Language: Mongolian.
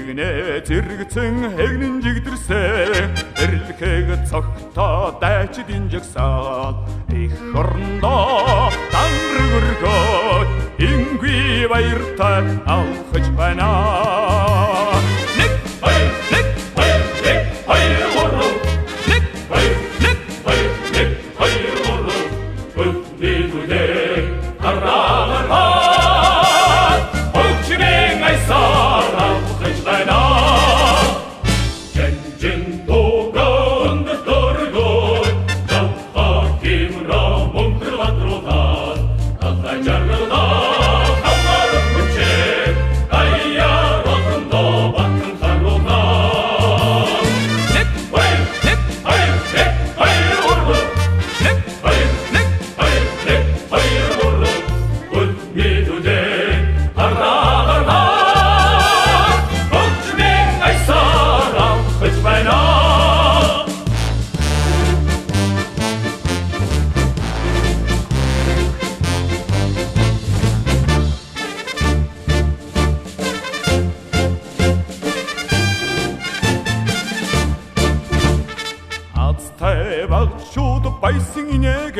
нэгнэ зэрэгцэн хэгнэн жигдэрсэн эрлэхэг цогтой дайчид инжагсан их орондоо данраг өргөөд ингүй баяртай алхаж байна. Нэг баяр гурав нэг баяр гурав өннийгүлээ хараагаараа хөгжмийн айсаар алхаж байна. Жэнжин дуганд дөргөөд завхаа гимраа мөнхрватруудаа алхаж жаргалаа Bagciudo paesingine